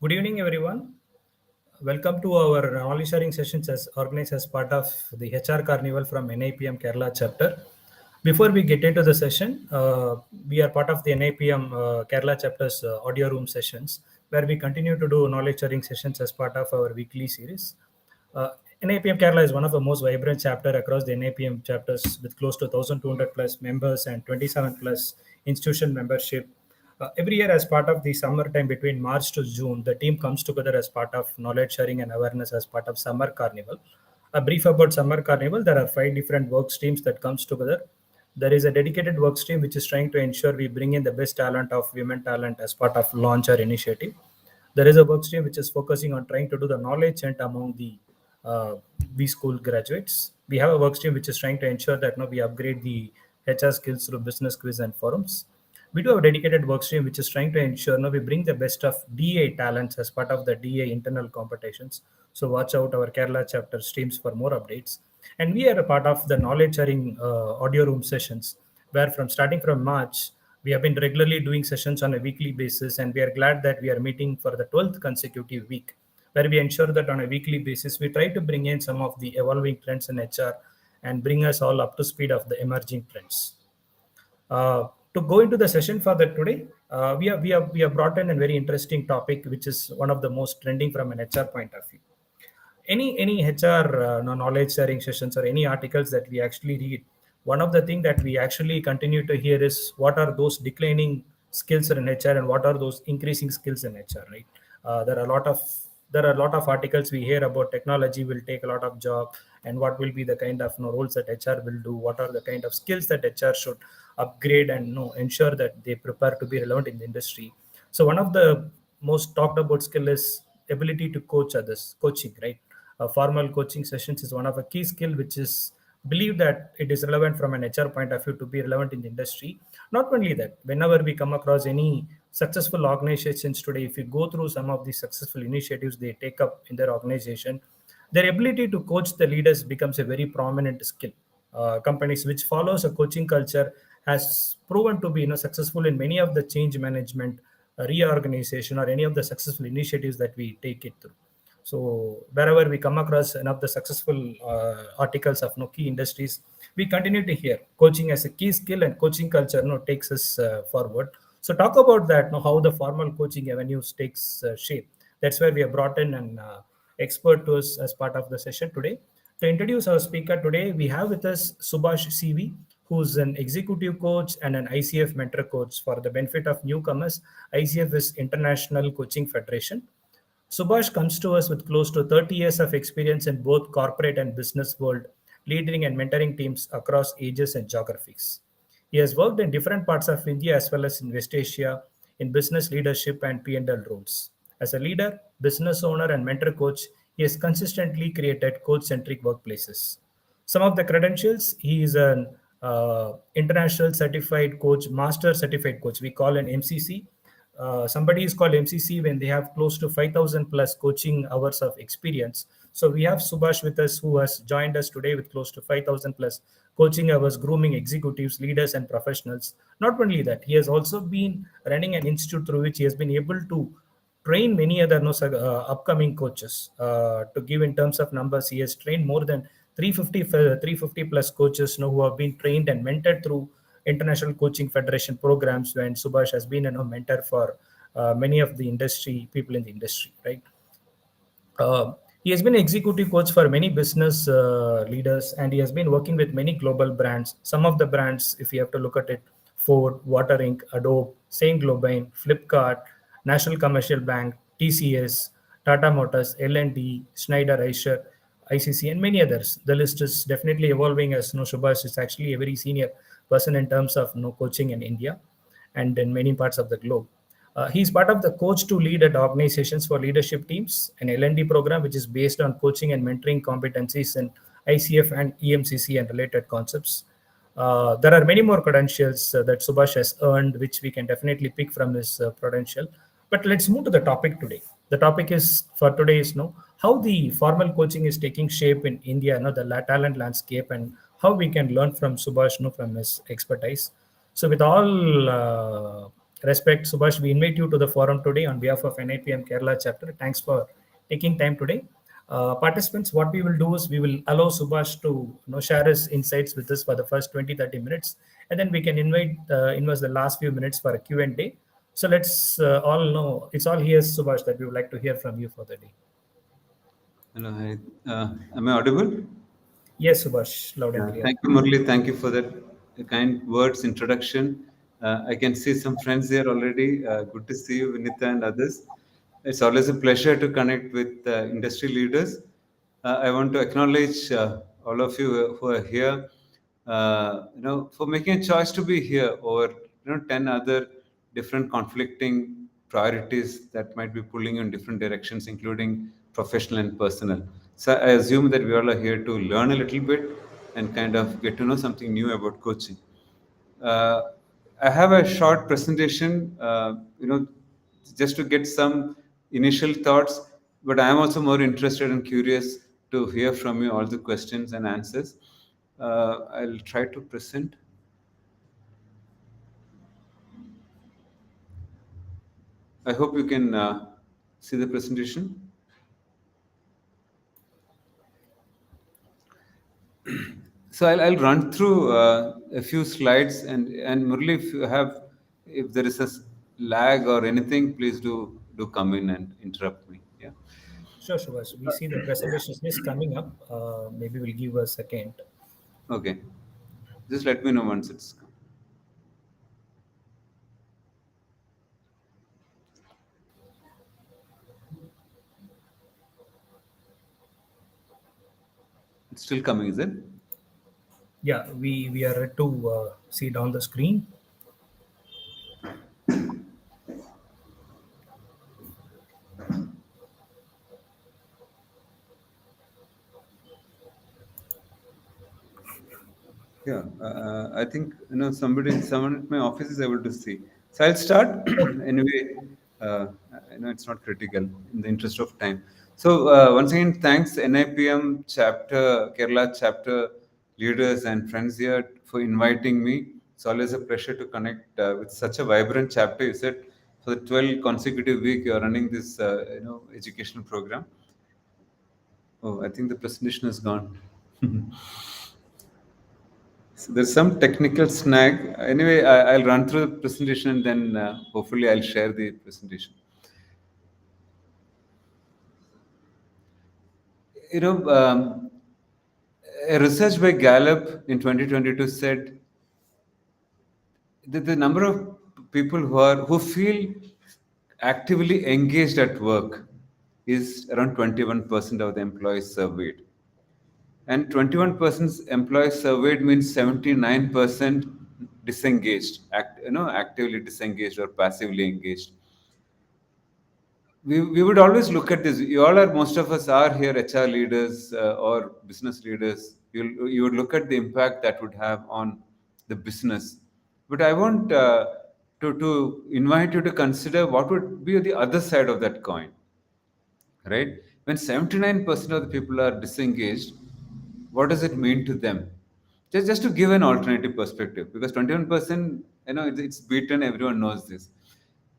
Good evening, everyone. Welcome to our knowledge sharing sessions as organized as part of the HR Carnival from NIPM Kerala chapter. Before we get into the session, we are part of the NIPM Kerala chapter's audio room sessions, where we continue to do knowledge sharing sessions as part of our weekly series. Uh, NIPM Kerala is one of the most vibrant chapter across the NIPM chapters with close to 1,200 plus members and 27 plus institution membership. Every year, as part of the summertime between March to June, the team comes together as part of knowledge sharing and awareness as part of Summer Carnival. A brief about Summer Carnival: there are five different work streams that comes together. There is a dedicated work stream which is trying to ensure we bring in the best talent of women talent as part of launch or initiative. There is a work stream which is focusing on trying to do the knowledge hunt among the uh, B school graduates. We have a work stream which is trying to ensure that we upgrade the HR skills through business quiz and forums. We do have a dedicated work stream which is trying to ensure we bring the best of DA talents as part of the DA internal competitions. So watch out our Kerala chapter streams for more updates. And we are a part of the knowledge sharing audio room sessions, where from starting from March, we have been regularly doing sessions on a weekly basis, and we are glad that we are meeting for the 12th consecutive week, where we ensure that on a weekly basis, we try to bring in some of the evolving trends in HR and bring us all up to speed of the emerging trends. To go into the session for that today, we have brought in a very interesting topic, which is one of the most trending from an HR point of view. Any HR knowledge sharing sessions or any articles that we actually read, one of the things that we actually continue to hear is what are those declining skills in HR and what are those increasing skills in HR, right? There are a lot of articles we hear about technology will take a lot of job, and what will be the kind of roles that HR will do, what are the kind of skills that HR should upgrade and ensure that they prepare to be relevant in the industry. So one of the most talked about skill is ability to coach others, coaching, right? Formal coaching sessions is one of a key skill which is believed that it is relevant from an HR point of view to be relevant in the industry. Not only that, whenever we come across any successful organizations today, if you go through some of the successful initiatives they take up in their organization, their ability to coach the leaders becomes a very prominent skill. Companies which follows a coaching culture has proven to be successful in many of the change management, reorganization, or any of the successful initiatives that we take it through. So wherever we come across one of the successful articles of key industries, we continue to hear coaching as a key skill, and coaching culture takes us forward. So talk about that, how the formal coaching avenues takes shape. That's why we have brought in an expert to us as part of the session today. To introduce our speaker today, we have with us Subash CV, who's an executive coach and an ICF mentor coach. For the benefit of newcomers, ICF is International Coaching Federation. Subhash comes to us with close to 30 years of experience in both corporate and business world, leading and mentoring teams across ages and geographies. He has worked in different parts of India as well as in West Asia in business leadership and P&L roles. As a leader, business owner, and mentor coach, he has consistently created coach-centric workplaces. Some of the credentials: he is an international certified coach, master certified coach. We call an MCC. Somebody is called MCC when they have close to 5,000 plus coaching hours of experience. So we have Subash with us, who has joined us today with close to 5,000 plus coaching hours, grooming executives, leaders, and professionals. Not only that, he has also been running an institute through which he has been able to train many other upcoming coaches. To give in terms of numbers, he has trained more than 350 plus coaches who have been trained and mentored through International Coaching Federation programs, when Subhash has been a mentor for many of the industry people in the industry, right? He has been executive coach for many business leaders, and he has been working with many global brands. Some of the brands, if you have to look at it: Ford, Water Inc., Adobe, Saint Gobain, Flipkart, National Commercial Bank, TCS, Tata Motors, L&D, Schneider, Eicher, ICC, and many others. The list is definitely evolving, as Subhash is actually a very senior person in terms of coaching in India and in many parts of the globe. He's part of the Coach to Lead at Organizations for Leadership Teams, an L&D program which is based on coaching and mentoring competencies in ICF and EMCC and related concepts. There are many more credentials that Subhash has earned, which we can definitely pick from his credential. But let's move to the topic today. The topic is for today is how the formal coaching is taking shape in India, the talent landscape, and how we can learn from Subhash, from his expertise. So with all Respect, Subash. We invite you to the forum today on behalf of NIPM Kerala chapter. Thanks for taking time today. Participants, what we will do is we will allow Subash to share his insights with us for the first 20-30 minutes, and then we can invest the last few minutes for a Q&A. So let's all know it's all here, Subash, that we would like to hear from you for the day. Hello, hi. Am I audible? Yes, Subash, loud and clear. Thank you, Murli. Thank you for that kind words introduction. I can see some friends here already. Good to see you, Vinita and others. It's always a pleasure to connect with industry leaders. I want to acknowledge all of you who are here. For making a choice to be here over 10 other different conflicting priorities that might be pulling you in different directions, including professional and personal. So I assume that we all are here to learn a little bit and kind of get to know something new about coaching. Uh, I have a short presentation, just to get some initial thoughts, but I am also more interested and curious to hear from you all the questions and answers. I'll try to present. I hope you can see the presentation. So I'll run through a few slides, and Murli, if there is a lag or anything, please do come in and interrupt me. Yeah. Sure, Subash. We see the presentation is coming up. Maybe we'll give a second. Okay. Just let me know once it's come. It's still coming, is it? Yeah, we are ready to see it on the screen. Yeah, I think someone at my office is able to see. So I'll start Okay, anyway. It's not critical in the interest of time. So once again, thanks NIPM chapter, Kerala chapter leaders and friends here for inviting me. It's always a pleasure to connect with such a vibrant chapter. You said for the 12 consecutive week you're running this educational program. Oh, I think the presentation is gone. So there's some technical snag. Anyway, I'll run through the presentation and then hopefully I'll share the presentation. You know, a research by Gallup in 2022 said that the number of people who feel actively engaged at work is around 21% of the employees surveyed. And 21% employees surveyed means 79% disengaged, actively disengaged or passively engaged. We would always look at this. You all are, most of us are here HR leaders or business leaders. You would look at the impact that would have on the business. But I want to invite you to consider what would be the other side of that coin, right? When 79% of the people are disengaged, what does it mean to them? Just to give an alternative perspective, because 21%, it's beaten, everyone knows this.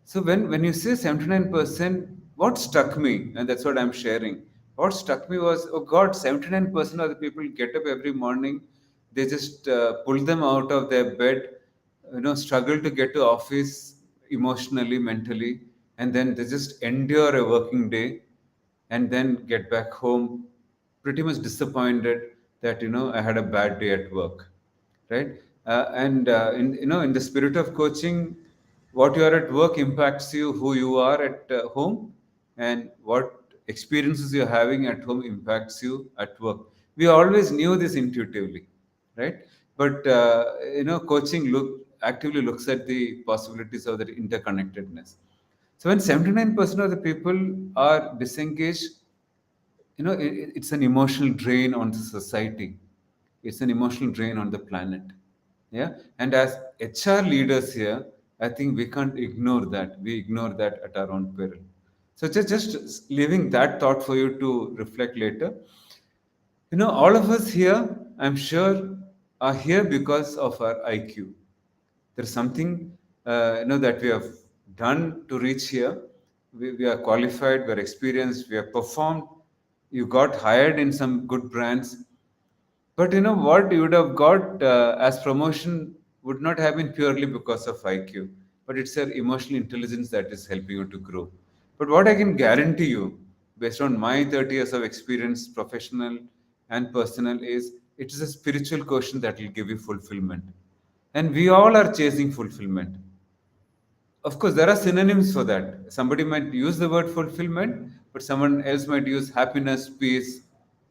So when you say 79%, what struck me, and that's what I'm sharing, what struck me was, oh God, 79% of the people get up every morning, they just pull them out of their bed, struggle to get to office emotionally, mentally, and then they just endure a working day and then get back home pretty much disappointed that I had a bad day at work, right? And in the spirit of coaching, what you are at work impacts you who you are at home, and what experiences you're having at home impacts you at work. We always knew this intuitively, right? But coaching actively looks at the possibilities of that interconnectedness. So when 79% of the people are disengaged, it's an emotional drain on the society. It's an emotional drain on the planet. Yeah. And as HR leaders here, I think we can't ignore that. We ignore that at our own peril. So just leaving that thought for you to reflect later. All of us here, I'm sure, are here because of our IQ. There's something that we have done to reach here. We are qualified, we are experienced, we have performed. You got hired in some good brands, but you know what you would have got as promotion would not have been purely because of IQ, but it's your emotional intelligence that is helping you to grow. But what I can guarantee you, based on my 30 years of experience, professional and personal, is it is a spiritual quotient that will give you fulfillment. And we all are chasing fulfillment. Of course, there are synonyms for that. Somebody might use the word fulfillment, but someone else might use happiness, peace,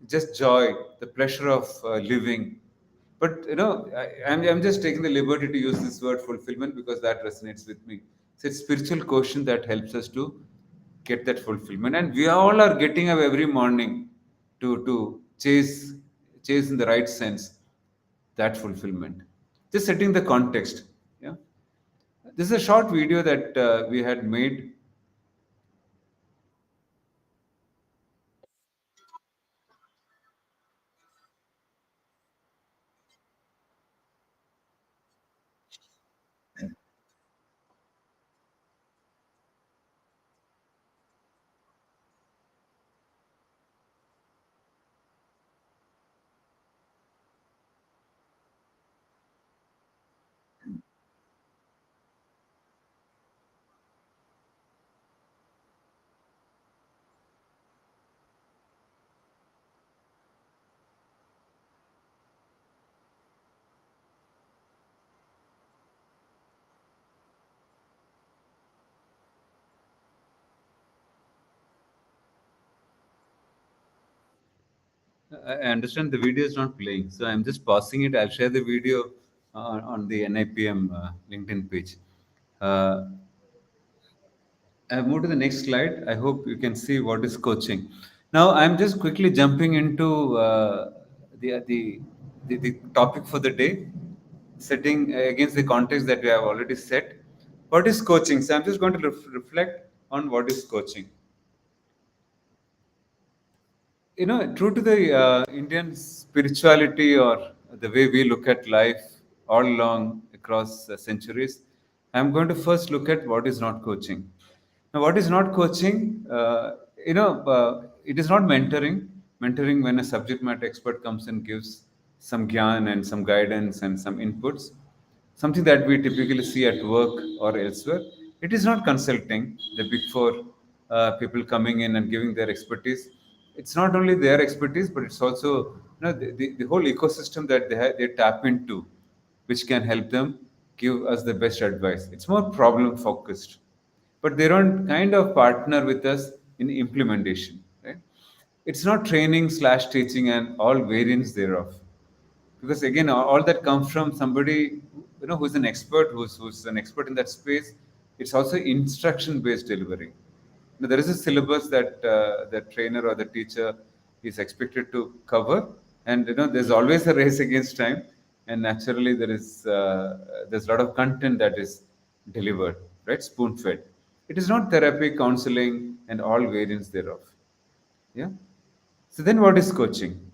just joy, the pleasure of living. But you know, I'm just taking the liberty to use this word fulfillment because that resonates with me. So it's spiritual quotient that helps us to get that fulfillment, and we all are getting up every morning to chase in the right sense that fulfillment. Just setting the context. Yeah, this is a short video that we had made. I understand the video is not playing, so I'm just pausing it. I'll share the video on the NIPM LinkedIn page. Uh, I've moved to the next slide. I hope you can see what is coaching. Now, I'm just quickly jumping into the, the, the topic for the day, setting against the context that we have already set. What is coaching? So I'm just going to reflect on what is coaching. You know, true to the Indian spirituality or the way we look at life all along across centuries, I'm going to first look at what is not coaching. Now, what is not coaching, it is not mentoring when a subject matter expert comes and gives some gyan and some guidance and some inputs, something that we typically see at work or elsewhere. It is not consulting, the big four people coming in and giving their expertise. It's not only their expertise, but it's also the whole ecosystem that they tap into, which can help them give us the best advice. It's more problem focused, but they don't kind of partner with us in implementation. Right? It's not training slash teaching and all variants thereof, because again all that comes from somebody who's an expert, who's an expert in that space. It's also instruction based delivery. Now, there is a syllabus that the trainer or the teacher is expected to cover, and there's always a race against time, and naturally there's a lot of content that is delivered, right, spoon fed. It is not therapy, counseling, and all variants thereof. Yeah. So then what is coaching?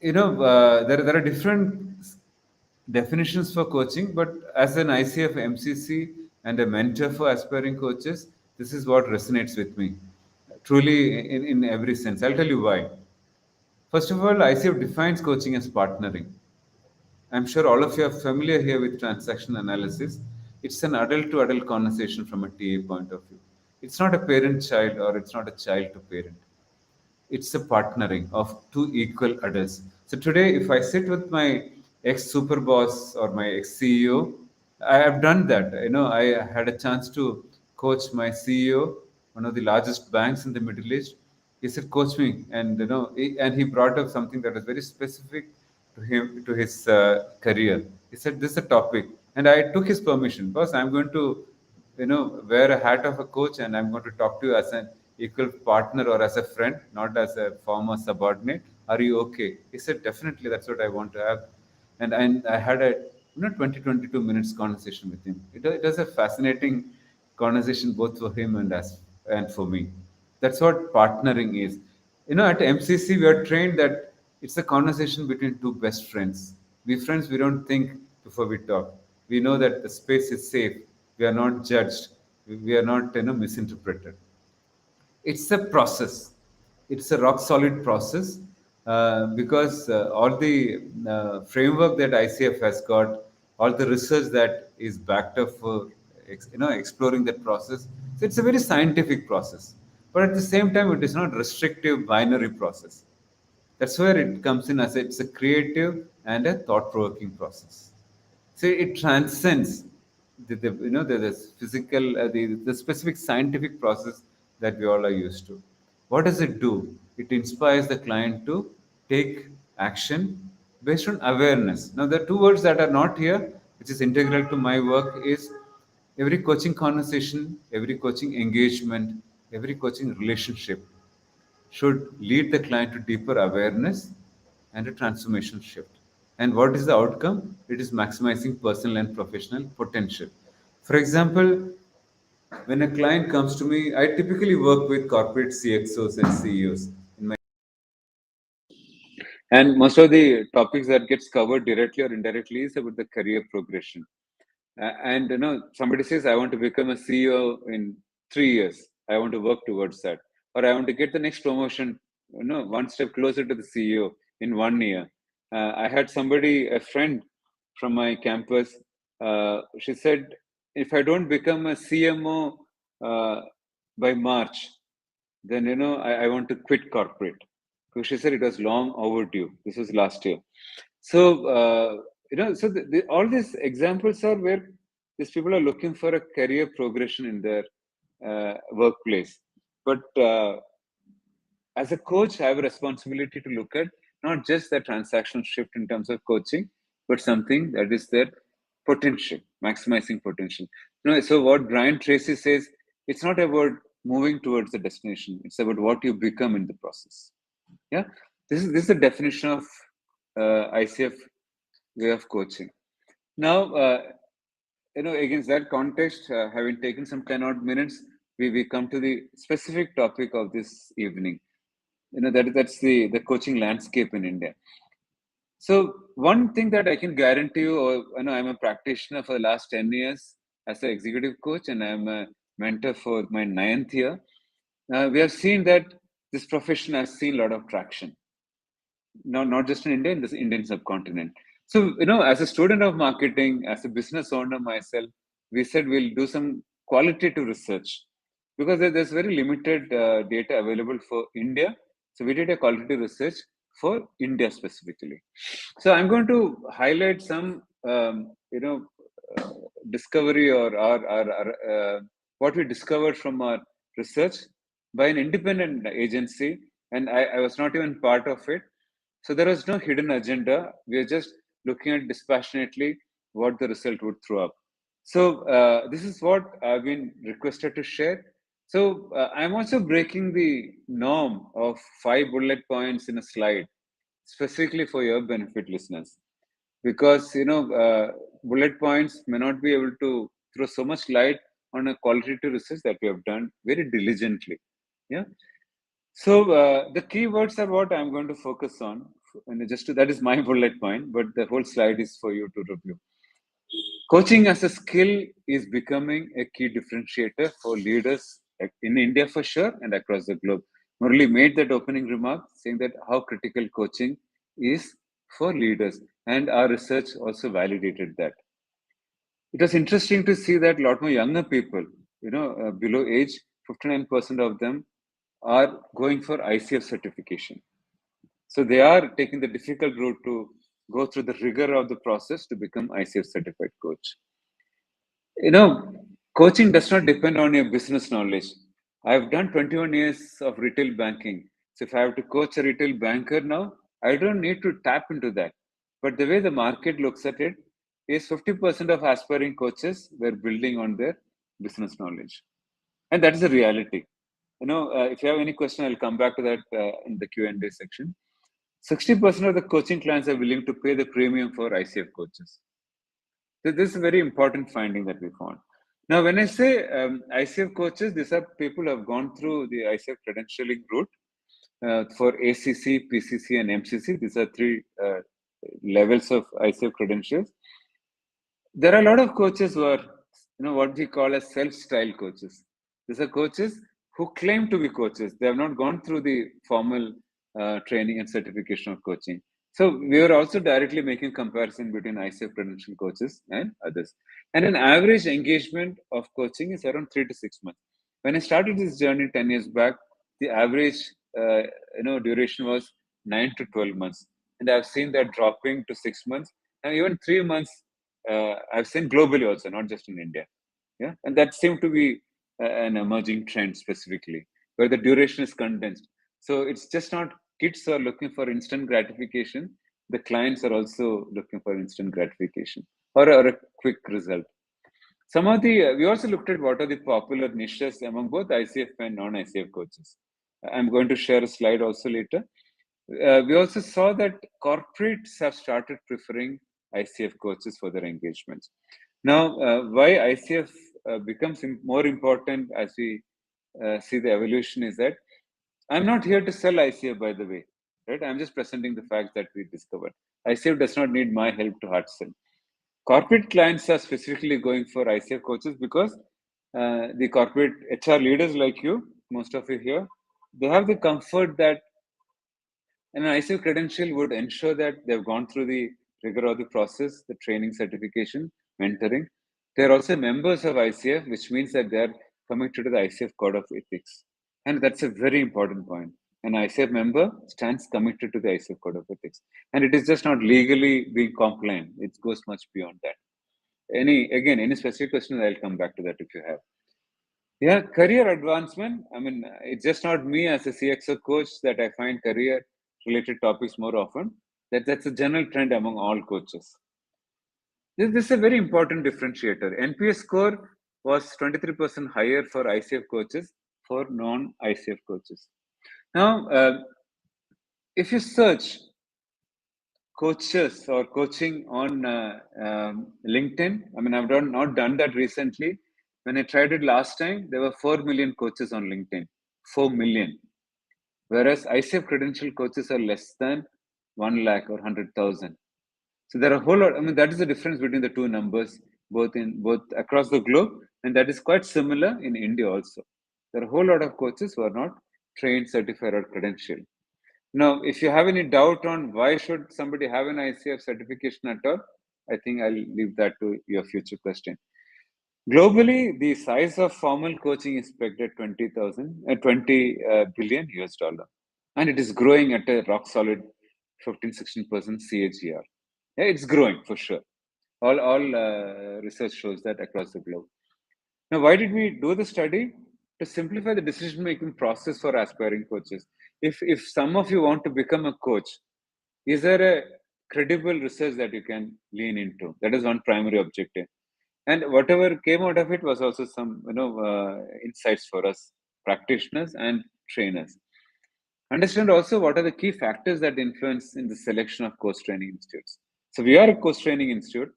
There are different definitions for coaching, but as an ICF MCC and a mentor for aspiring coaches, this is what resonates with me truly in every sense. I'll tell you why. First of all, ICF defines coaching as partnering. I'm sure all of you are familiar here with transaction analysis. It's an adult to adult conversation from a TA point of view. It's not a parent child or it's not a child to parent. It's a partnering of two equal adults. So today, if I sit with my ex super boss or my ex CEO, I have done that. I had a chance to coach my CEO, one of the largest banks in the Middle East. He said, "Coach me," and and he brought up something that was very specific to him, to his career. He said, "This is a topic," and I took his permission. Boss, I'm going to wear a hat of a coach, and I'm going to talk to you as an equal partner or as a friend, not as a former subordinate. Are you okay? He said, definitely, that's what I want to have. And I had a 20-22 minutes conversation with him. It was a fascinating conversation both for him and for me. That's what partnering is. At MCC we are trained that it's a conversation between two best friends. We friends, we don't think before we talk. We know that the space is safe. We are not judged. We are not misinterpreted. It's a process. It's a rock solid process, because all the framework that ICF has got, all the research that is backed up for exploring that process. So it's a very scientific process, but at the same time, it is not restrictive binary process. That's where it comes in as it's a creative and a thought provoking process. So it transcends the physical, the specific scientific process that we all are used to. What does it do? It inspires the client to take action based on awareness. Now, the two words that are not here, which is integral to my work, is every coaching conversation, every coaching engagement, every coaching relationship should lead the client to deeper awareness and a transformation shift. And what is the outcome? It is maximizing personal and professional potential. For example, when a client comes to me, I typically work with corporate CXOs and CEOs in my, and most of the topics that gets covered directly or indirectly is about the career progression. And somebody says, I want to become a CEO in 3 years. I want to work towards that. Or I want to get the next promotion, one step closer to the CEO in 1 year. I had somebody, a friend from my campus, she said, if I don't become a CMO uh, by March, then, I want to quit corporate. Because she said it was long overdue. This was last year. So, so all these examples are where these people are looking for a career progression in their workplace. But as a coach, I have a responsibility to look at not just the transactional shift in terms of coaching, but something that is their potential, maximizing potential. So what Brian Tracy says, it's not about moving towards the destination; it's about what you become in the process. Yeah, this is the definition of ICF way of coaching. Now, against that context, having taken some 10 odd minutes, we come to the specific topic of this evening. That's the coaching landscape in India. So one thing that I can guarantee you, or I'm a practitioner for the last 10 years as an executive coach, and I'm a mentor for my 9th year. We have seen that this profession has seen a lot of traction. Not just in India, in the Indian subcontinent. So, as a student of marketing, as a business owner myself, we said we'll do some qualitative research because there's very limited data available for India. So we did a qualitative research for India specifically. So I'm going to highlight some, discovery or what we discovered from our research by an independent agency, and I was not even part of it. So there was no hidden agenda. We are just looking at dispassionately what the result would throw up. So this is what I've been requested to share. So I'm also breaking the norm of 5 bullet points in a slide, specifically for your benefit, listeners, because bullet points may not be able to throw so much light on a qualitative research that we have done very diligently. Yeah. So the keywords are what I'm going to focus on, and that is my bullet point, but the whole slide is for you to review. Coaching as a skill is becoming a key differentiator for leaders in India for sure and across the globe. Murali made that opening remark saying that how critical coaching is for leaders, and our research also validated that. It was interesting to see that a lot more younger people, below age, 59% of them are going for ICF certification. So they are taking the difficult route to go through the rigor of the process to become ICF certified coach. Coaching does not depend on your business knowledge. I've done 21 years of retail banking. So if I have to coach a retail banker now, I don't need to tap into that. But the way the market looks at it is 50% of aspiring coaches were building on their business knowledge. And that is the reality. If you have any question, I'll come back to that in the Q&A section. 60% of the coaching clients are willing to pay the premium for ICF coaches. So this is a very important finding that we found. Now, when I say ICF coaches, these are people who have gone through the ICF credentialing route for ACC, PCC, and MCC. These are 3 levels of ICF credentials. there are a lot of coaches who are, what we call as self-styled coaches. These are coaches who claim to be coaches. They have not gone through the formal training and certification of coaching. So we are also directly making comparison between ICF credential coaches and others. And an average engagement of coaching is around 3 to 6 months. When I started this journey 10 years back, the average duration was 9 to 12 months, and I've seen that dropping to 6 months, and even 3 months. I've seen globally also, not just in India. Yeah, and that seemed to be an emerging trend specifically, where the duration is condensed. So it's just not kids are looking for instant gratification. The clients are also looking for instant gratification or a quick result. Some of the we also looked at what are the popular niches among both ICF and non-ICF coaches. I'm going to share a slide also later. We also saw that corporates have started preferring ICF coaches for their engagements. Now, why ICF becomes more important as we see the evolution is that I'm not here to sell ICF, by the way, right? I'm just presenting the facts that we discovered. ICF does not need my help to hard sell. Corporate clients are specifically going for ICF coaches because the corporate HR leaders like you, most of you here, they have the comfort that an ICF credential would ensure that they've gone through the rigor of the process, the training, certification, mentoring. They're also members of ICF, which means that they're committed to the ICF code of ethics. And that's a very important point. An ICF member stands committed to the ICF code of ethics. And it is just not legally being compliant, it goes much beyond that. Any specific question, I'll come back to that if you have. Yeah, career advancement. I mean, it's just not me as a CXO coach that I find career related topics more often. That's a general trend among all coaches. This is a very important differentiator. NPS score was 23% higher for ICF coaches for non-ICF coaches. Now, if you search coaches or coaching on LinkedIn, I mean, I've not done that recently. When I tried it last time, there were 4 million coaches on LinkedIn. 4 million. Whereas ICF credential coaches are less than 1 lakh or 100,000. So there are a whole lot. I mean, that is the difference between the two numbers, both across the globe, and that is quite similar in India also. There are a whole lot of coaches who are not trained, certified, or credentialed. Now, if you have any doubt on why should somebody have an ICF certification at all, I think I'll leave that to your future question. Globally, the size of formal coaching is pegged at 20 billion US dollar, and it is growing at a rock solid 15-16% CAGR. Yeah, it's growing for sure. All research shows that across the globe. Now, why did we do the study? To simplify the decision-making process for aspiring coaches. If some of you want to become a coach, is there a credible research that you can lean into? That is one primary objective. And whatever came out of it was also some insights for us practitioners and trainers. Understand also what are the key factors that influence in the selection of coach training institutes. So we are a coach training institute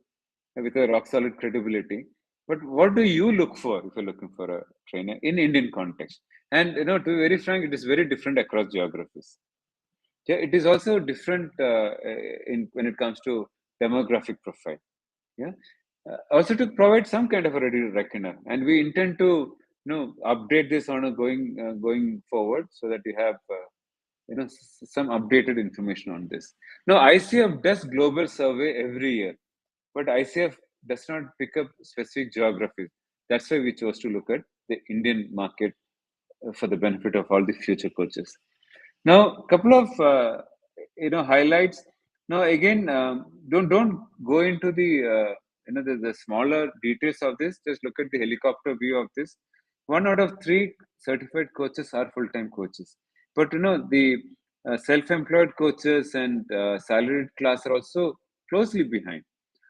with a rock solid credibility. But what do you look for if you're looking for a trainer in Indian context? And to be very frank, it is very different across geographies. Yeah, it is also different in when it comes to demographic profile. Yeah, also to provide some kind of a ready reckoner, and we intend to update this on a going forward so that you have some updated information on this. Now, ICF does global survey every year, but ICF does not pick up specific geographies. That's why we chose to look at the Indian market for the benefit of all the future coaches. Now, a couple of highlights. Now, again, don't go into the smaller details of this. Just look at the helicopter view of this. 1 out of 3 certified coaches are full-time coaches, but the self-employed coaches and salaried class are also closely behind.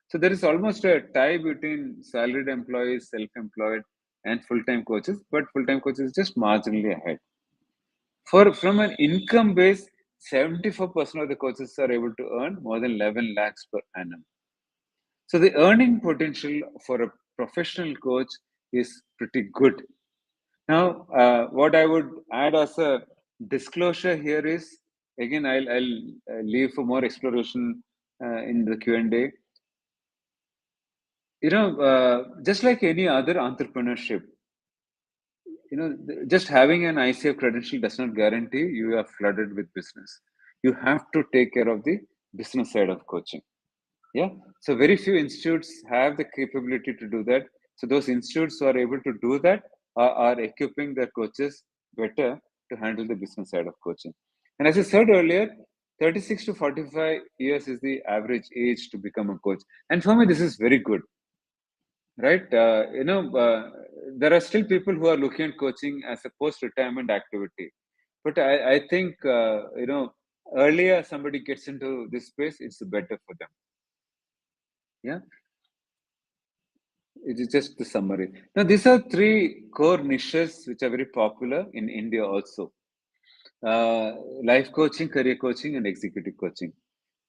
So there is almost a tie between salaried employees, self-employed, and full-time coaches, but full-time coaches is just marginally ahead. From an income base, 74% of the coaches are able to earn more than 11 lakhs per annum. So the earning potential for a professional coach is pretty good. Now, what I would add as a disclosure here is, again, I'll leave for more exploration in the Q&A. Just like any other entrepreneurship, just having an ICF credential does not guarantee you are flooded with business. You have to take care of the business side of coaching. Yeah. So very few institutes have the capability to do that. So those institutes who are able to do that are equipping their coaches better to handle the business side of coaching. And as I said earlier, 36 to 45 years is the average age to become a coach. And for me, this is very good, right? There are still people who are looking at coaching as a post-retirement activity. But I think, earlier somebody gets into this space, it's better for them. Yeah. It is just the summary. Now, these are three core niches which are very popular in India also. Life coaching, career coaching, and executive coaching.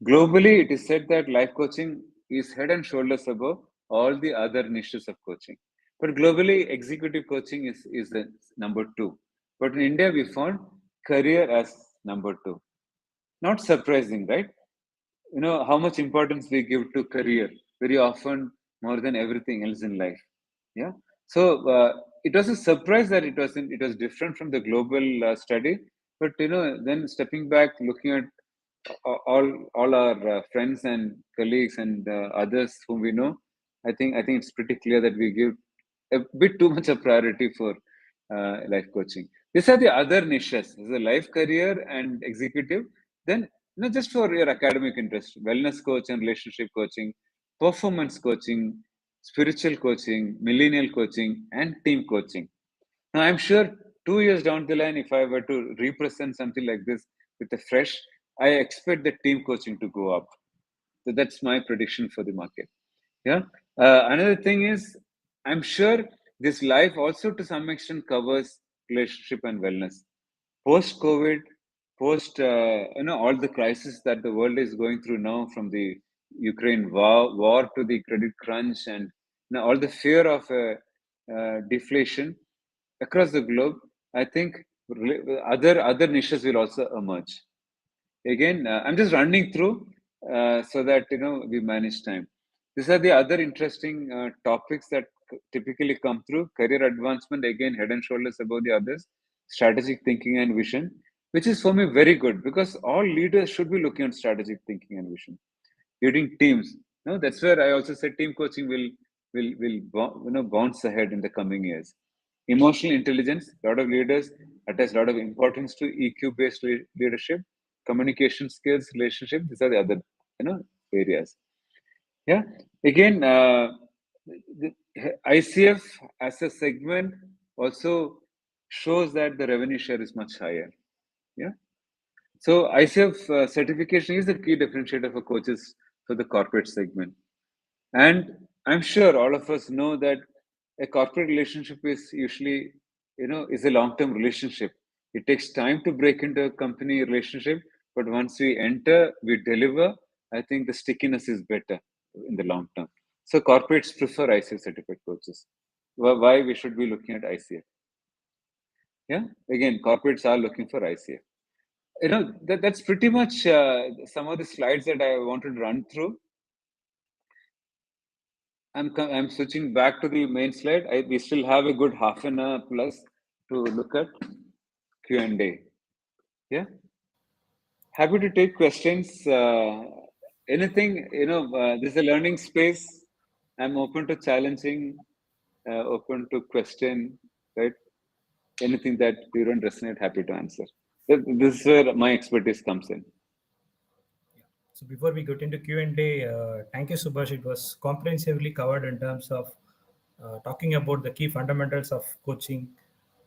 Globally, it is said that life coaching is head and shoulders above all the other niches of coaching. But globally, executive coaching is the number two. But in India, we found career as number two. Not surprising, right? How much importance we give to career very often more than everything else in life. Yeah. So it was a surprise that it was different from the global study. But then stepping back, looking at all our friends and colleagues and others whom we know, I think it's pretty clear that we give a bit too much of priority for life coaching. These are the other niches. There's a life, career, and executive. Then, just for your academic interest, wellness coach and relationship coaching, performance coaching, spiritual coaching, millennial coaching, and team coaching. Now, I'm sure 2 years down the line, if I were to represent something like this with a fresh, I expect the team coaching to go up. So that's my prediction for the market. Yeah. Another thing is, I'm sure this life also to some extent covers relationship and wellness. Post COVID, post all the crisis that the world is going through now, from the Ukraine war to the credit crunch, and all the fear of deflation across the globe. I think other niches will also emerge. Again, I'm just running through so that we manage time. These are the other interesting topics that typically come through. Career advancement, again, head and shoulders above the others. Strategic thinking and vision, which is for me very good, because all leaders should be looking at strategic thinking and vision. Leading teams, that's where I also said team coaching will bounce ahead in the coming years. Emotional intelligence, a lot of leaders attach a lot of importance to EQ based leadership. Communication skills, relationship, these are the other areas. Yeah. Again, the ICF as a segment also shows that the revenue share is much higher. Yeah. So ICF certification is the key differentiator for coaches for the corporate segment. And I'm sure all of us know that a corporate relationship is usually, is a long-term relationship. It takes time to break into a company relationship, but once we enter, we deliver. I think the stickiness is better in the long term. So corporates prefer ICF certified coaches. Why we should be looking at ICF? Yeah, again, corporates are looking for ICF. That's pretty much some of the slides that I wanted to run through. I'm switching back to the main slide. We still have a good half an hour plus to look at Q&A. Yeah. Happy to take questions. Anything, this is a learning space. I'm open to challenging, open to question, right? Anything that you don't resonate, happy to answer. This is where my expertise comes in. So before we get into Q&A, thank you, Subash. It was comprehensively covered in terms of talking about the key fundamentals of coaching,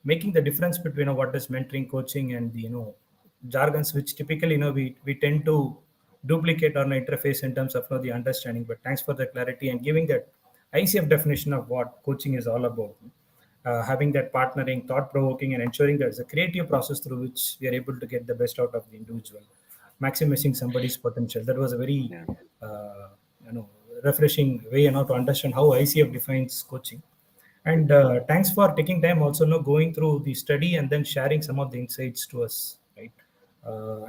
making the difference between what is mentoring, coaching, and the jargons which typically we tend to duplicate or interface in terms of the understanding. But thanks for the clarity and giving that ICF definition of what coaching is all about. Having that partnering, thought provoking, and ensuring that it's a creative process through which we are able to get the best out of the individual, maximizing somebody's potential. That was a very Yeah. uh, refreshing way to understand how ICF defines coaching. And thanks for taking time also going through the study and then sharing some of the insights to us. Right,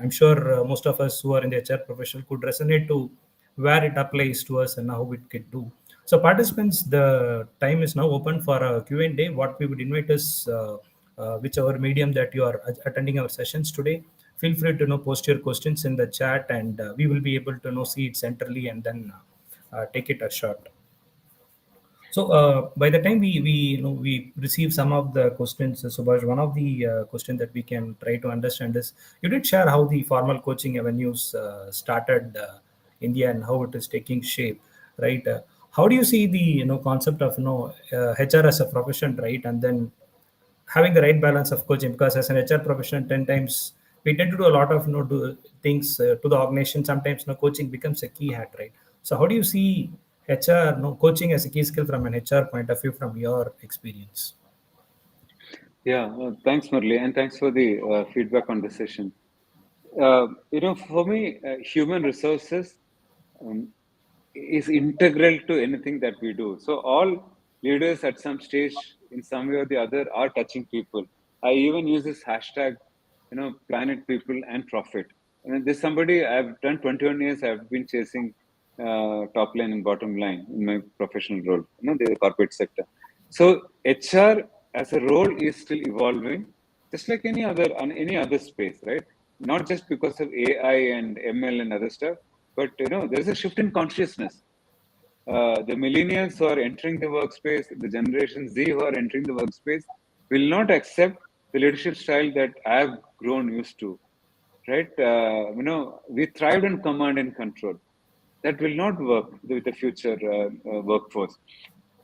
I'm sure most of us who are in the HR profession could resonate to where it applies to us and how it could do. So participants, the time is now open for a Q&A. What we would invite is whichever medium that you are attending our sessions today. Feel free to post your questions in the chat, and we will be able to see it centrally and then take it a shot. So by the time we receive some of the questions, Subhash, one of the question that we can try to understand is you did share how the formal coaching avenues started India and how it is taking shape, right? How do you see the concept of HR as a profession, right? And then having the right balance of coaching, because as an HR professional, 10 times we tend to do a lot of do things to the organization. Sometimes coaching becomes a key hat, right? So how do you see HR coaching as a key skill from an HR point of view from your experience? Yeah, thanks, Murli, and thanks for the feedback on the session. For me, human resources um, is integral to anything that we do. So all leaders at some stage, in some way or the other, are touching people. I even use this hashtag, planet, people, and profit. I mean, there's somebody I've done 21 years. I've been chasing top line and bottom line in my professional role, the corporate sector. So HR as a role is still evolving, just like any other space, right? Not just because of AI and ML and other stuff, but there's a shift in consciousness. The millennials who are entering the workspace, the Generation Z who are entering the workspace, will not accept the leadership style that I've grown used to. Right? We thrived on command and control. That will not work with the future workforce.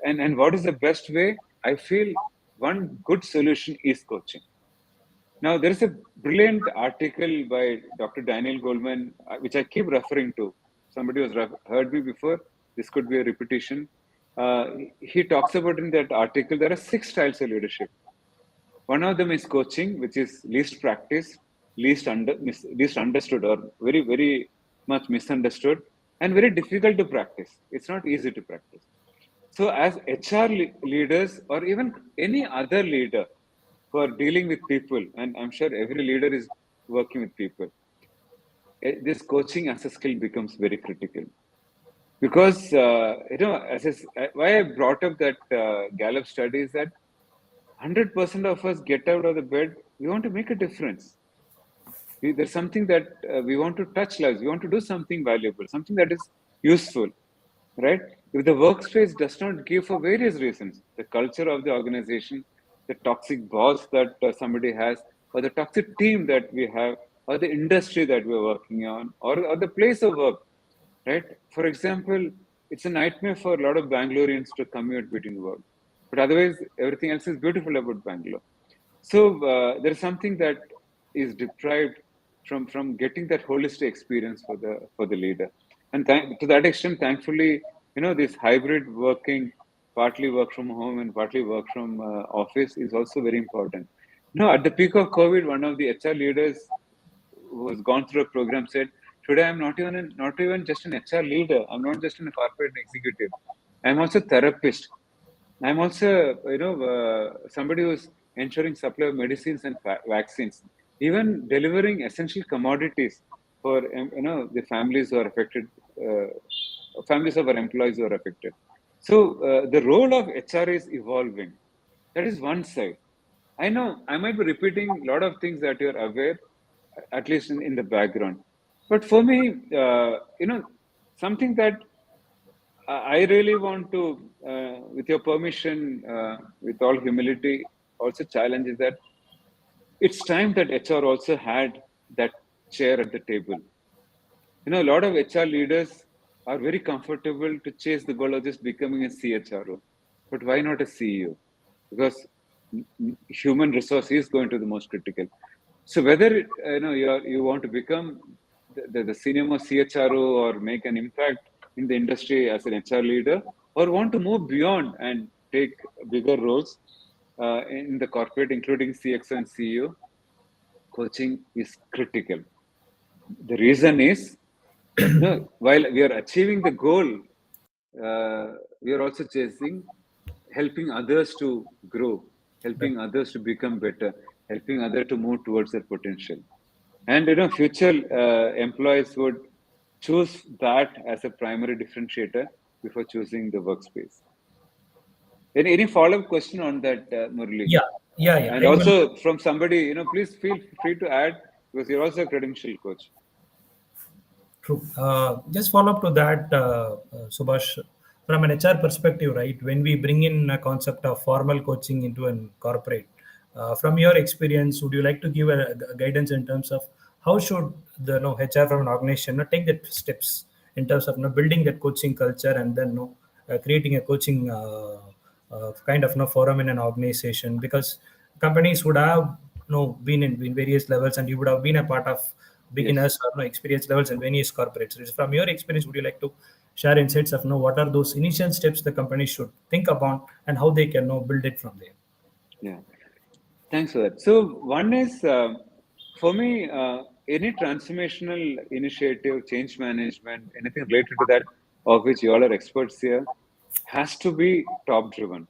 And what is the best way? I feel one good solution is coaching. Now, there is a brilliant article by Dr. Daniel Goleman, which I keep referring to. Somebody has heard me before. This could be a repetition. He talks about in that article there are 6 styles of leadership. One of them is coaching, which is least practiced, least understood, or very, very much misunderstood, and very difficult to practice. It's not easy to practice. So, as HR leaders, or even any other leader who are dealing with people, and I'm sure every leader is working with people, this coaching as a skill becomes very critical. Because, why I brought up that Gallup study is that 100% of us get out of the bed, we want to make a difference. There's something that we want to touch lives, we want to do something valuable, something that is useful, right? If the workspace does not give for various reasons, the culture of the organization, the toxic boss that somebody has, or the toxic team that we have, or the industry that we're working on, or the place of work, right? For example, it's a nightmare for a lot of Bangaloreans to commute between work, but otherwise, everything else is beautiful about Bangalore. So there's something that is deprived from getting that holistic experience for the leader, and to that extent, thankfully, this hybrid working, partly work from home and partly work from office, is also very important. At the peak of COVID, one of the HR leaders who has gone through a program said, "Today I'm not even just an HR leader. I'm not just a corporate executive. I'm also a therapist. I'm also, somebody who's ensuring supply of medicines and vaccines, even delivering essential commodities for, the families who are affected, families of our employees who are affected." So the role of HR is evolving. That is one side. I know I might be repeating a lot of things that you're aware, at least in the background. But for me, something that I really want to, with your permission, with all humility, also challenge is that it's time that HR also had that chair at the table. A lot of HR leaders are very comfortable to chase the goal of just becoming a CHRO. But why not a CEO? Because human resource is going to be the most critical. So whether you want to become the senior most CHRO or make an impact in the industry as an HR leader, or want to move beyond and take bigger roles in the corporate, including CXO and CEO, coaching is critical. The reason is, while we are achieving the goal, we are also chasing helping others to grow, helping others to become better, helping others to move towards their potential. And future employees would choose that as a primary differentiator before choosing the workspace. Any follow-up question on that, Murli? Yeah, yeah. And also from somebody, please feel free to add, because you're also a credential coach. True. Just follow up to that, Subash. From an HR perspective, right? When we bring in a concept of formal coaching into a corporate, from your experience, would you like to give a guidance in terms of how should the HR from an organization take the steps in terms of building that coaching culture and then creating a coaching kind of forum in an organization, because companies would have been in various levels and you would have been a part of beginners or experience levels in various corporates. So from your experience, would you like to share insights of what are those initial steps the company should think about and how they can build it from there? Yeah, thanks for that. So one is, for me, any transformational initiative, change management, anything related to that, of which you all are experts here, has to be top driven.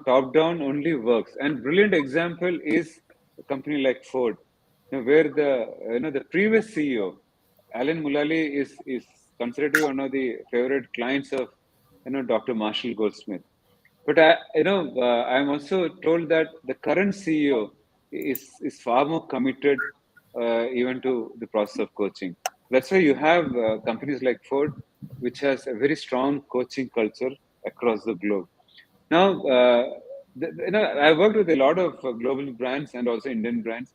Top down only works. And brilliant example is a company like Ford, where the previous CEO, Alan Mulally, is considered to be one of the favorite clients of Dr. Marshall Goldsmith. But I'm also told that the current CEO is far more committed, even to the process of coaching. That's why you have companies like Ford, which has a very strong coaching culture across the globe. Now, I worked with a lot of global brands and also Indian brands.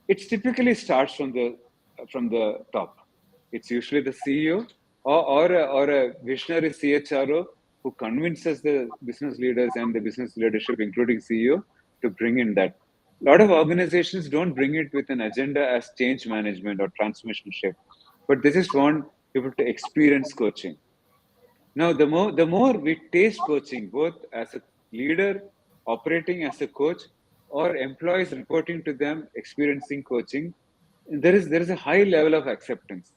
It typically starts from the top. It's usually the CEO or a visionary CHRO who convinces the business leaders and the business leadership, including CEO, to bring in that. A lot of organizations don't bring it with an agenda as change management or transformation shift, but they just want people to experience coaching. Now, the more we taste coaching, both as a leader operating as a coach or employees reporting to them experiencing coaching, there is a high level of acceptance.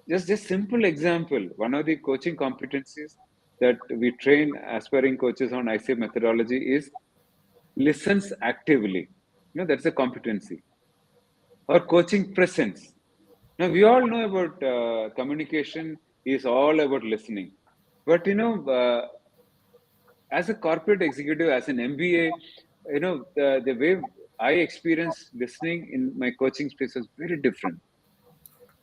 Just simple example. One of the coaching competencies that we train aspiring coaches on ICF methodology is listens actively. That's a competency. Or coaching presence. Now we all know about communication is all about listening, but as a corporate executive, as an MBA, the way I experience listening in my coaching space is very different.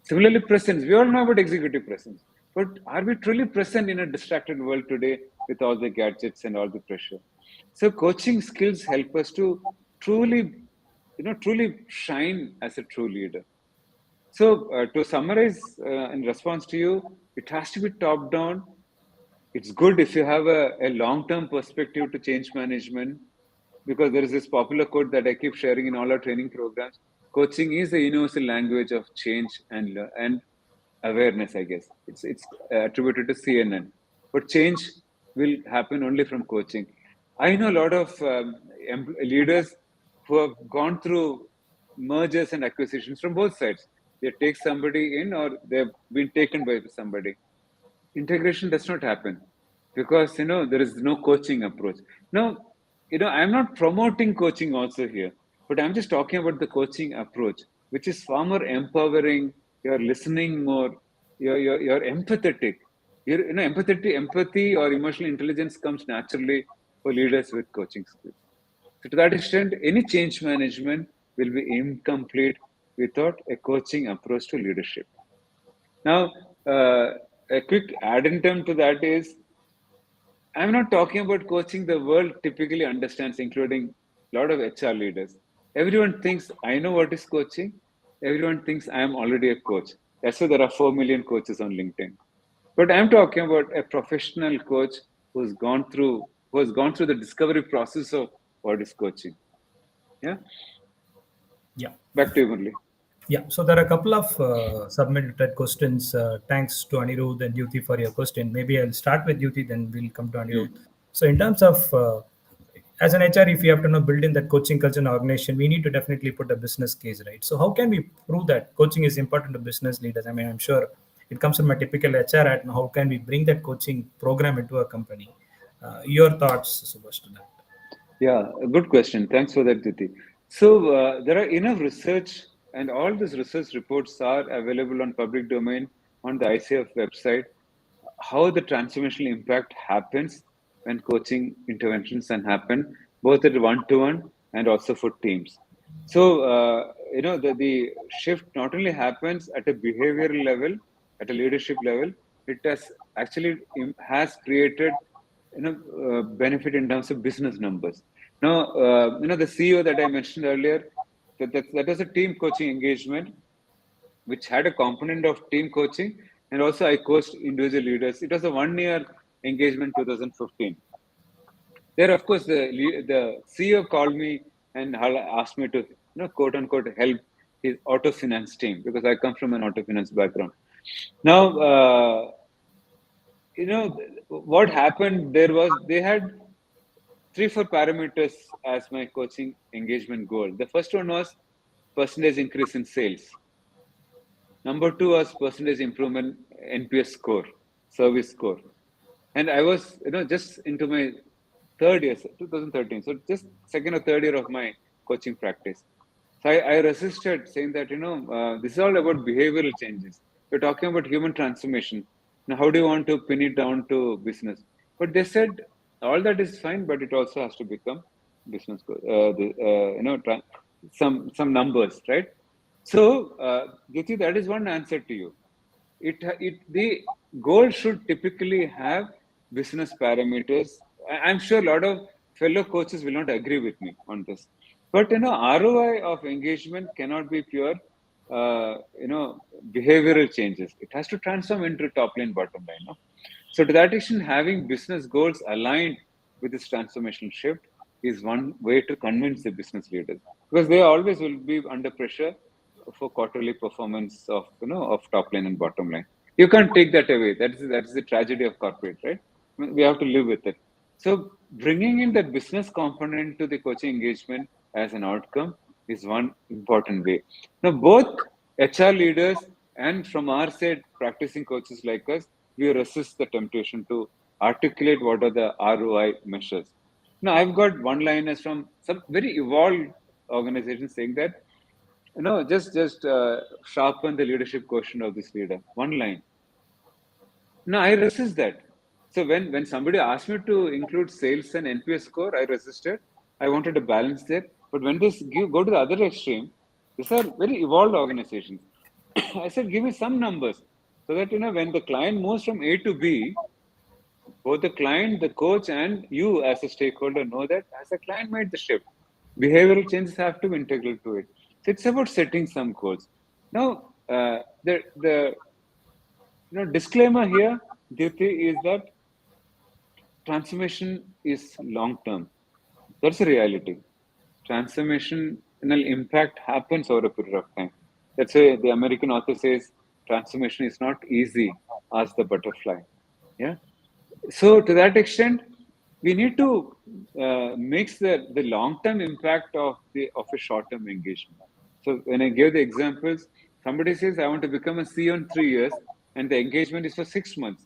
Similarly, presence. We all know about executive presence, but are we truly present in a distracted world today with all the gadgets and all the pressure? So, coaching skills help us to truly shine as a true leader. So, to summarize, in response to you, it has to be top down. It's good if you have a long term perspective to change management, because there is this popular quote that I keep sharing in all our training programs. Coaching is a universal language of change and awareness, I guess. It's attributed to CNN. But change will happen only from coaching. I know a lot of leaders who have gone through mergers and acquisitions from both sides. They take somebody in or they've been taken by somebody. Integration does not happen because there is no coaching approach. Now, I'm not promoting coaching also here, but I'm just talking about the coaching approach, which is far more empowering. You're listening more. You're empathetic. Empathy or emotional intelligence comes naturally for leaders with coaching skills. So to that extent, any change management will be incomplete without a coaching approach to leadership. Now, a quick addendum to that is, I'm not talking about coaching the world typically understands, including a lot of HR leaders. Everyone thinks I know what is coaching. Everyone thinks I am already a coach. That's why there are 4 million coaches on LinkedIn. But I'm talking about a professional coach who has gone through the discovery process of what is coaching. Yeah. Yeah. Back to you, Murli. Yeah, so there are a couple of submitted questions. Thanks to Anirudh and Yuti for your question. Maybe I'll start with Yuti, then we'll come to Anirudh. So, in terms of as an HR, if you have to build in that coaching culture in organization, we need to definitely put a business case, right? So, how can we prove that coaching is important to business leaders? I mean, I'm sure it comes from a typical HR ad. How can we bring that coaching program into a company? Your thoughts, Subash, to that? Yeah, a good question. Thanks for that, Diti. So there are enough research, and all these research reports are available on public domain on the ICF website. how the transformational impact happens when coaching interventions can happen both at one-to-one and also for teams. So the shift not only happens at a behavioral level, at a leadership level, it has actually has created benefit in terms of business numbers. Now the CEO that I mentioned earlier, that was a team coaching engagement which had a component of team coaching, and also I coached individual leaders. It was a 1 year engagement, 2015. There, of course, the CEO called me and asked me to, quote unquote, help his auto finance team because I come from an auto finance background. Now, what happened there was they had 3-4 parameters as my coaching engagement goal. The first one was percentage increase in sales. Number 2 was percentage improvement NPS score, service score. And I was, just into my third year, 2013. So just second or third year of my coaching practice. So I resisted saying that, this is all about behavioral changes. We're talking about human transformation. Now, how do you want to pin it down to business? But they said all that is fine, but it also has to become business, some numbers, right? So, Giti, that is one answer to you. The goal should typically have business parameters. I'm sure a lot of fellow coaches will not agree with me on this, but ROI of engagement cannot be pure, behavioral changes. It has to transform into top line, bottom line. No? So to that extent, having business goals aligned with this transformational shift is one way to convince the business leaders, because they always will be under pressure for quarterly performance of of top line and bottom line. You can't take that away. That is the tragedy of corporate, right? I mean, we have to live with it. So bringing in that business component to the coaching engagement as an outcome is one important way. Now, both HR leaders and from our side, practicing coaches like us, we resist the temptation to articulate what are the ROI measures. Now, I've got one-liners from some very evolved organizations saying that just sharpen the leadership quotient of this leader. One line. No, I resist that. So when somebody asked me to include sales and NPS score, I resisted. I wanted to balance that. But when this go to the other extreme, these are very evolved organizations. I said, give me some numbers so that when the client moves from A to B, both the client, the coach, and you as a stakeholder know that as a client made the shift. Behavioral changes have to be integral to it. So it's about setting some goals. Now, the disclaimer here, Dipti, is that transformation is long term. That's a reality. Transformational impact happens over a period of time. That's why the American author says transformation is not easy as the butterfly. Yeah. So to that extent, we need to mix the long-term impact of a short-term engagement. So when I give the examples, somebody says, I want to become a CEO in 3 years, and the engagement is for 6 months.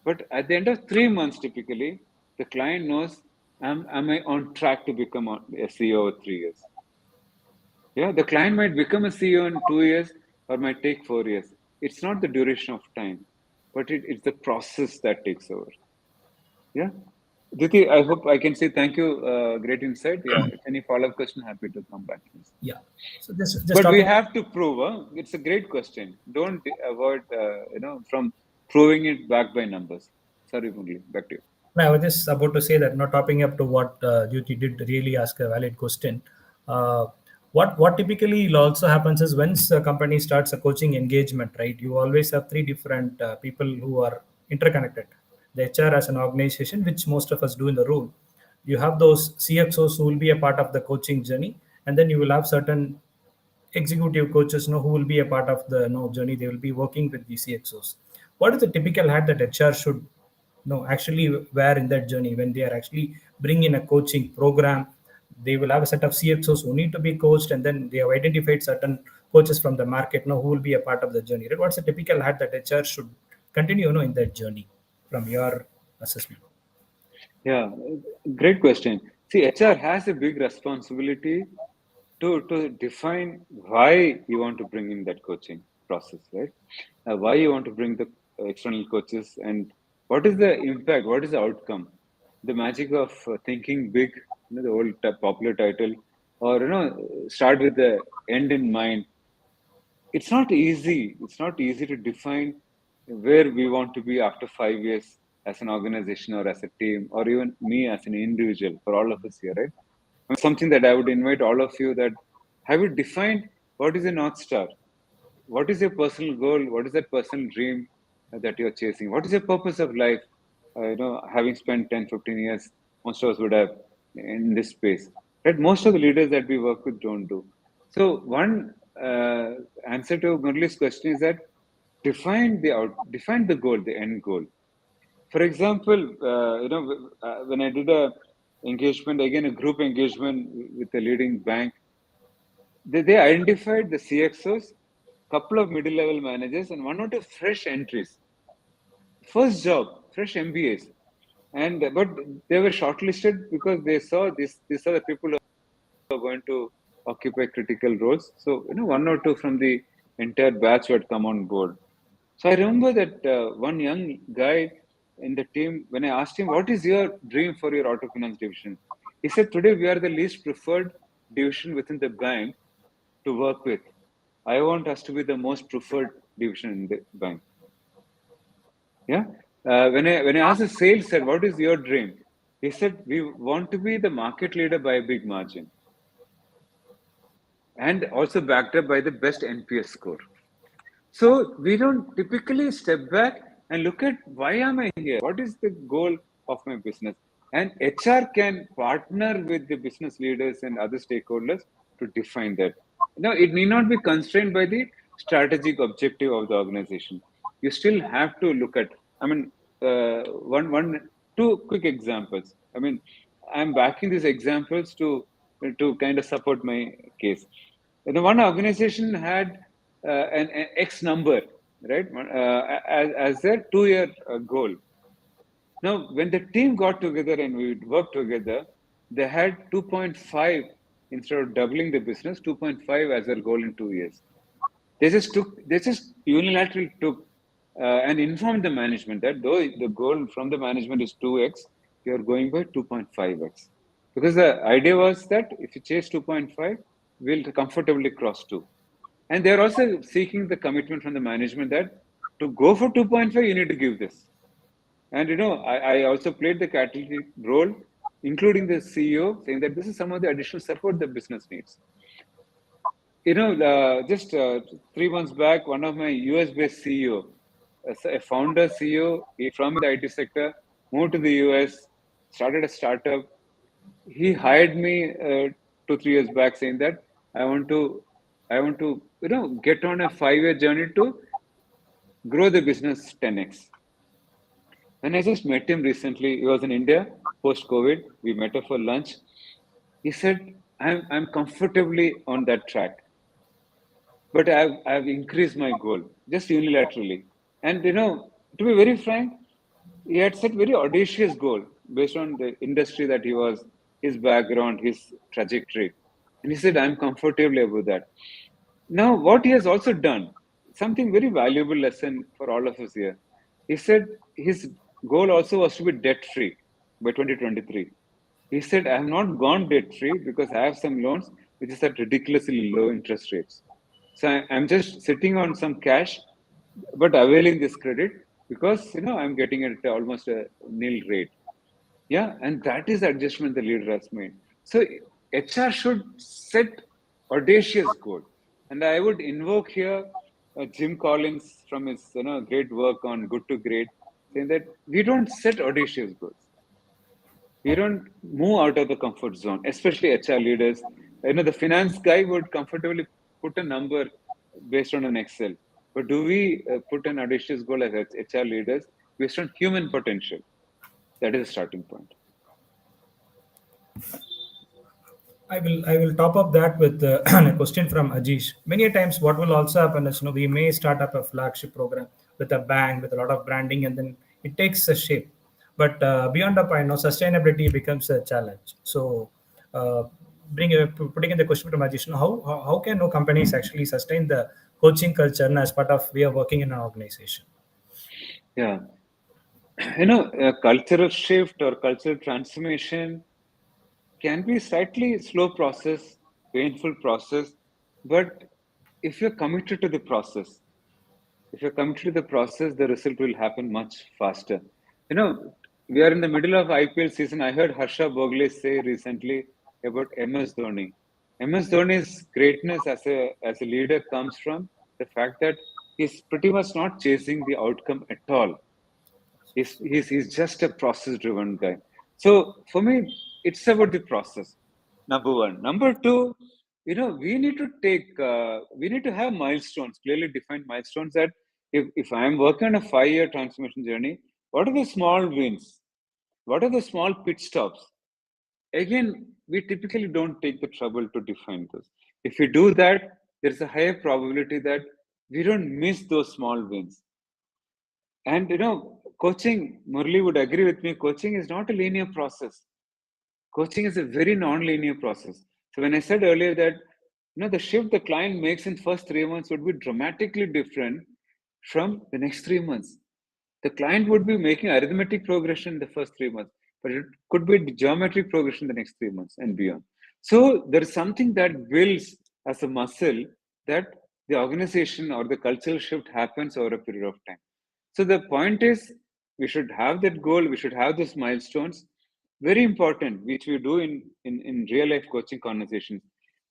But at the end of 3 months, typically, the client knows, am I on track to become a CEO in 3 years? Yeah, the client might become a CEO in 2 years or might take 4 years. It's not the duration of time, but it's the process that takes over. Yeah. Diti, I hope I can say thank you. Great insight. Yeah. If any follow-up question, happy to come back. Yeah. So just But we talking. have to prove. It's a great question. Don't avoid, from proving it back by numbers. Sorry, Murli, back to you. No, I was just about to say that, not topping up to what Jyoti did really ask a valid question. Uh, what typically also happens is once a company starts a coaching engagement, right? You always have three different people who are interconnected. The HR as an organization, which most of us do in the room. You have those CXOs who will be a part of the coaching journey, and then you will have certain executive coaches who will be a part of the journey. They will be working with the CXOs. What is the typical hat that HR should actually wear in that journey when they are actually bringing in a coaching program? They will have a set of CXOs who need to be coached, and then they have identified certain coaches from the market who will be a part of the journey, right? What's the typical hat that HR should continue in that journey from your assessment? Yeah, great question. See, HR has a big responsibility to define why you want to bring in that coaching process, right? Why you want to bring the external coaches, and what is the impact? What is the outcome? The magic of thinking big, the old popular title, or start with the end in mind. It's not easy. It's not easy to define where we want to be after 5 years as an organization or as a team, or even me as an individual. For all of us here, right? Something that I would invite all of you that have you defined what is a North Star? What is your personal goal? What is that personal dream that you're chasing? What is your purpose of life? Having spent 10, 15 years, most of us would have in this space. Right? Most of the leaders that we work with don't do. So one answer to Murli's question is that define the goal, the end goal. For example, when I did a engagement, again a group engagement with a leading bank, they identified the CXOs, couple of middle-level managers, and one or two fresh entries. First job, fresh MBAs, and but they were shortlisted because they saw this. These are the people who are going to occupy critical roles. So one or two from the entire batch had come on board. So I remember that one young guy in the team, when I asked him, "What is your dream for your auto finance division?" He said, "Today we are the least preferred division within the bank to work with. I want us to be the most preferred division in the bank." Yeah. When I asked the sales said, "What is your dream?" He said, "We want to be the market leader by a big margin, and also backed up by the best NPS score." So we don't typically step back and look at why am I here? What is the goal of my business? And HR can partner with the business leaders and other stakeholders to define that. Now, it need not be constrained by the strategic objective of the organization. You still have to look at. I mean, two quick examples. I mean, I'm backing these examples to kind of support my case. One organization had an X number, right, as their 2-year goal. Now, when the team got together and we worked together, they had 2.5 instead of doubling the business, 2.5 as their goal in 2 years. They just unilaterally took and informed the management that though the goal from the management is 2x, you are going by 2.5x. Because the idea was that if you chase 2.5, we'll comfortably cross 2. And they're also seeking the commitment from the management that to go for 2.5, you need to give this. And I also played the catalytic role, including the CEO, saying that this is some of the additional support the business needs. Just 3 months back, one of my US-based CEO, a founder CEO from the IT sector, moved to the US, started a startup. He hired me 2-3 years back, saying that I want to get on a 5-year journey to grow the business 10x. When I just met him recently, he was in India post-COVID. We met up for lunch. He said, "I'm comfortably on that track, but I've increased my goal just unilaterally." And to be very frank, he had set very audacious goal based on the industry that he was, his background, his trajectory. And he said, "I'm comfortably above that." Now, what he has also done, something very valuable lesson for all of us here. He said his goal also was to be debt free by 2023. He said, "I have not gone debt free because I have some loans which is at ridiculously low interest rates. So I'm just sitting on some cash, but availing this credit because I'm getting it at almost a nil rate." Yeah, and that is the adjustment the leader has made. So HR should set audacious goal, and I would invoke here Jim Collins from his great work on Good to Great, saying that we don't set audacious goals. We don't move out of the comfort zone, especially HR leaders. The finance guy would comfortably put a number based on an Excel, but do we put an audacious goal as HR leaders based on human potential? That is a starting point. I will top up that with a question from Ajish. Many times, what will also happen is we may start up a flagship program with a bang with a lot of branding, and then it takes a shape. But beyond a point, sustainability becomes a challenge. So, putting in the question from Ajish, how can companies actually sustain the coaching culture as part of way of working in an organization? Yeah. A cultural shift or cultural transformation can be slightly slow process, painful process, but if you're committed to the process, if you're committed to the process, the result will happen much faster. You know, we are in the middle of IPL season. I heard Harsha Bogle say recently about MS Dhoni. MS Dhoni's greatness as a leader comes from the fact that he's pretty much not chasing the outcome at all. He's just a process driven guy. So for me, it's about the process. Number one. Number two, we need to have milestones, clearly defined milestones that if I'm working on a 5-year transformation journey, what are the small wins? What are the small pit stops? Again, we typically don't take the trouble to define those. If we do that, there's a higher probability that we don't miss those small wins. And coaching, Murli would agree with me, coaching is not a linear process. Coaching is a very non-linear process. So when I said earlier that the shift the client makes in first 3 months would be dramatically different from the next 3 months. The client would be making arithmetic progression in the first 3 months, but it could be geometric progression the next 3 months and beyond. So there is something that builds as a muscle that the organization or the cultural shift happens over a period of time. So the point is, we should have that goal, we should have those milestones. Very important, which we do in real life coaching conversations.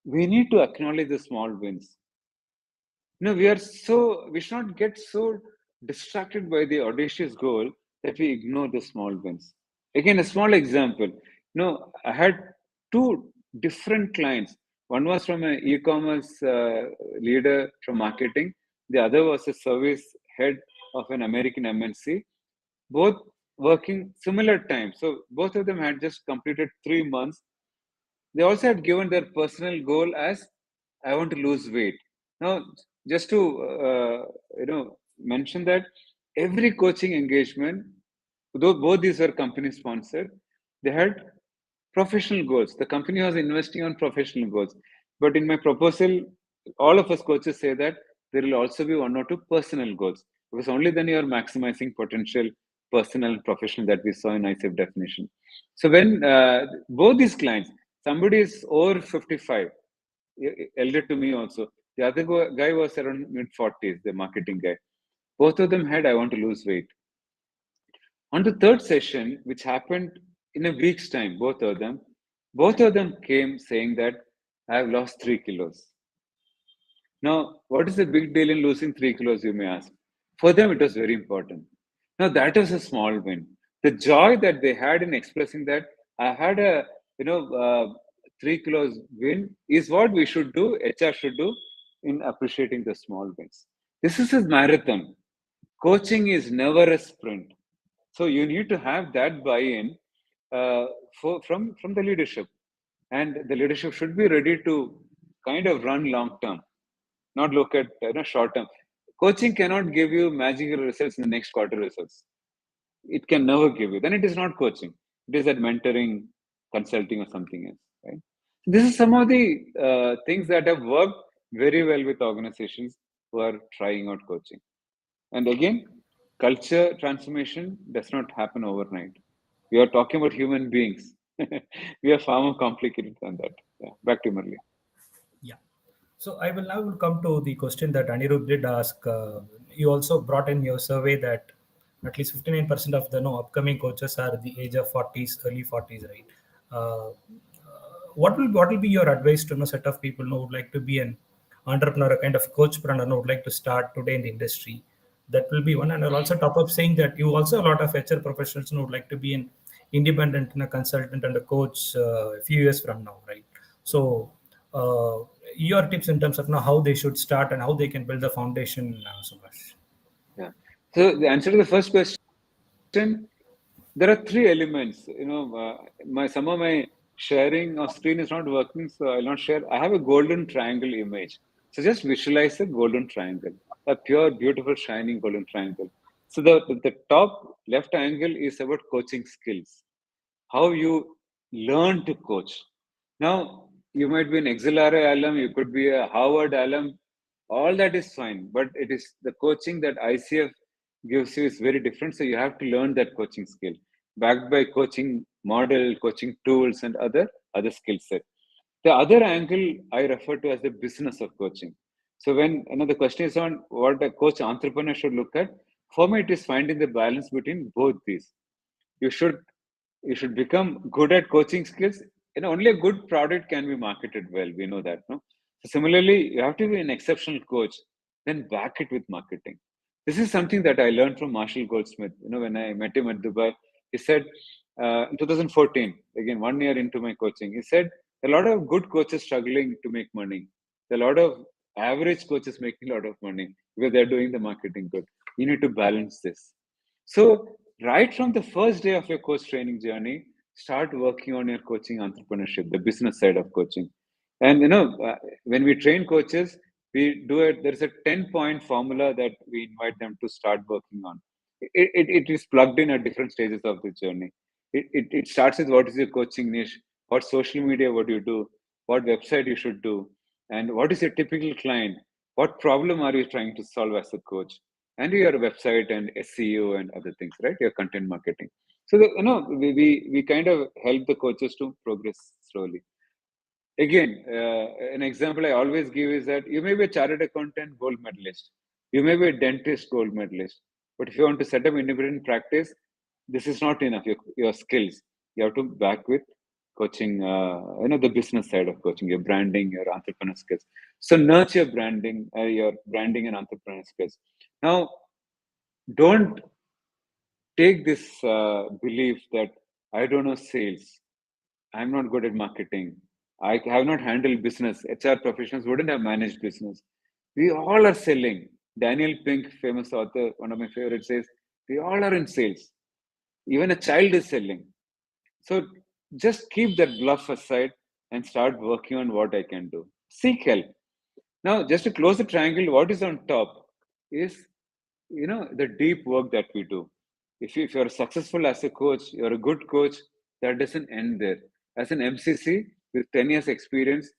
We need to acknowledge the small wins. No, we should not get so distracted by the audacious goal that we ignore the small wins. Again, a small example. I had two different clients. One was from an e-commerce leader from marketing. The other was a service head of an American MNC. Both working similar time. So both of them had just completed 3 months. They also had given their personal goal as I want to lose weight. Now, just to mention that every coaching engagement, though both these were company sponsored, they had professional goals. The company was investing on professional goals. But in my proposal, all of us coaches say that there will also be one or two personal goals, because only then you are maximizing potential personal and professional that we saw in ICF definition. So when both these clients, somebody is over 55, elder to me also. The other guy was around mid 40s, the marketing guy. Both of them had, I want to lose weight. On the third session, which happened in a week's time, both of them came saying that I have lost 3 kilos. Now, what is the big deal in losing 3 kilos, you may ask? For them, it was very important. Now, that is a small win. The joy that they had in expressing that I had a, 3 kilos win is what we should do, HR should do in appreciating the small wins. This is a marathon. Coaching is never a sprint. So you need to have that buy-in from the leadership, and the leadership should be ready to kind of run long term, not look at short term. Coaching cannot give you magical results in the next quarter results. It can never give you. Then it is not coaching. It is that mentoring, consulting, or something else. Right. This is some of the things that have worked very well with organizations who are trying out coaching. And again, culture transformation does not happen overnight. We are talking about human beings. We are far more complicated than that. Yeah. Back to Murli. Yeah. So I will now come to the question that Anirudh did ask. You also brought in your survey that at least 59% of the upcoming coaches are the age of 40s, early 40s, right? What will be your advice to set of people who would like to be an entrepreneur, a kind of coachpreneur, who would like to start today in the industry? That will be one. And I'll also top up saying that you also a lot of HR professionals who would like to be an independent and a consultant and a coach a few years from now, right? So your tips in terms of how they should start and how they can build the foundation, Subash. Yeah. So the answer to the first question, there are three elements. Some of my sharing of screen is not working, so I'll not share. I have a golden triangle image. So just visualize a golden triangle, a pure, beautiful, shining golden triangle. So the top left angle is about coaching skills, how you learn to coach. Now, you might be an XLRA alum, you could be a Harvard alum, all that is fine, but it is the coaching that ICF gives you is very different. So you have to learn that coaching skill, backed by coaching model, coaching tools, and other skill set. The other angle I refer to as the business of coaching. So when the question is on what a coach entrepreneur should look at, for me it is finding the balance between both these. You should become good at coaching skills. Only a good product can be marketed well. We know that, no? So similarly, you have to be an exceptional coach, then back it with marketing. This is something that I learned from Marshall Goldsmith. When I met him at Dubai, he said in 2014, again 1 year into my coaching, he said a lot of good coaches struggling to make money. A lot of average coaches making a lot of money because they're doing the marketing good. You need to balance this. So right from the first day of your coach training journey, start working on your coaching entrepreneurship, the business side of coaching. And when we train coaches, we do it. There's a 10-point formula that we invite them to start working on. It is plugged in at different stages of the journey. It starts with what is your coaching niche, what social media would you do, what website you should do, and what is your typical client, what problem are you trying to solve as a coach, and your website and SEO and other things, right? Your content marketing. So we kind of help the coaches to progress slowly. Again, an example I always give is that you may be a chartered accountant gold medalist, you may be a dentist gold medalist, but if you want to set up independent practice, this is not enough. Your skills, you have to back with coaching. The business side of coaching, your branding, your entrepreneur skills. So nurture your branding and entrepreneur skills. Now, don't take this belief that I don't know sales, I'm not good at marketing, I have not handled business. HR professionals wouldn't have managed business. We all are selling. Daniel Pink, famous author, one of my favorites, says, we all are in sales. Even a child is selling. So just keep that bluff aside and start working on what I can do. Seek help. Now, just to close the triangle, what is on top is, the deep work that we do. If you're successful as a coach, you're a good coach, that doesn't end there. As an MCC with 10 years experience,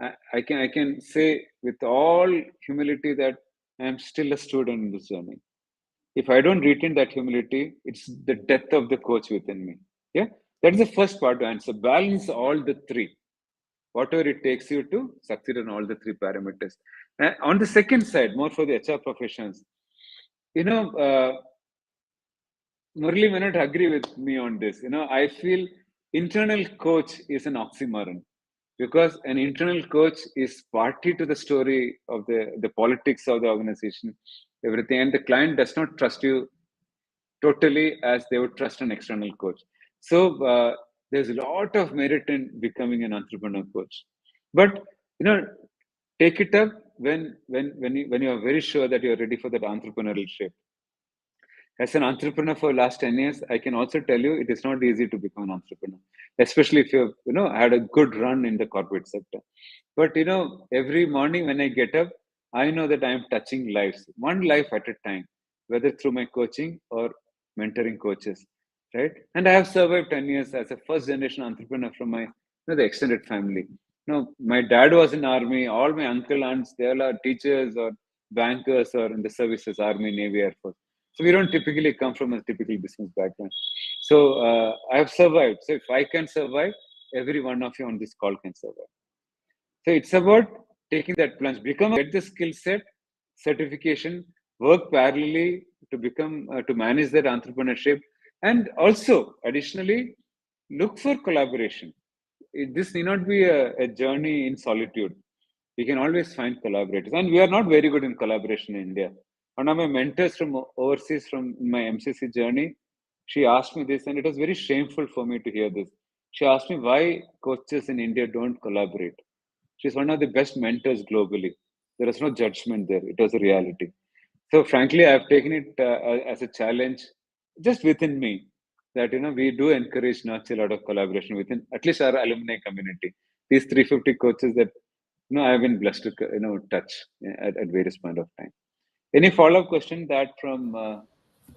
I can say with all humility that I am still a student in this journey. If I don't retain that humility, it's the death of the coach within me. Yeah, that is the first part to answer. Balance all the three, whatever it takes you to succeed on all the three parameters. On the second side, more for the HR professions, Murli may not agree with me on this. I feel internal coach is an oxymoron because an internal coach is party to the story of the politics of the organization, everything, and the client does not trust you totally as they would trust an external coach. So there's a lot of merit in becoming an entrepreneur coach, but take it up when you are very sure that you're ready for that entrepreneurial shift. As an entrepreneur for the last 10 years, I can also tell you it is not easy to become an entrepreneur, especially if you've had a good run in the corporate sector. But every morning when I get up, I know that I'm touching lives, one life at a time, whether through my coaching or mentoring coaches, right? And I have survived 10 years as a first generation entrepreneur from my the extended family. My dad was in army, all my uncle aunts, they all are teachers or bankers or in the services, army, navy, air force. So we don't typically come from a typical business background. So I have survived. So if I can survive, every one of you on this call can survive. So it's about taking that plunge, get the skill set, certification, work parallelly to become to manage that entrepreneurship, and also additionally look for collaboration. This need not be a journey in solitude. We can always find collaborators, and we are not very good in collaboration in India. One of my mentors from overseas, from my MCC journey, she asked me this, and it was very shameful for me to hear this. She asked me why coaches in India don't collaborate. She's one of the best mentors globally. There is no judgment there. It was a reality. So frankly, I've taken it as a challenge just within me that, we do encourage nurture a lot of collaboration within at least our alumni community. These 350 coaches that, I've been blessed to, touch at various point of time. Any follow-up question that from,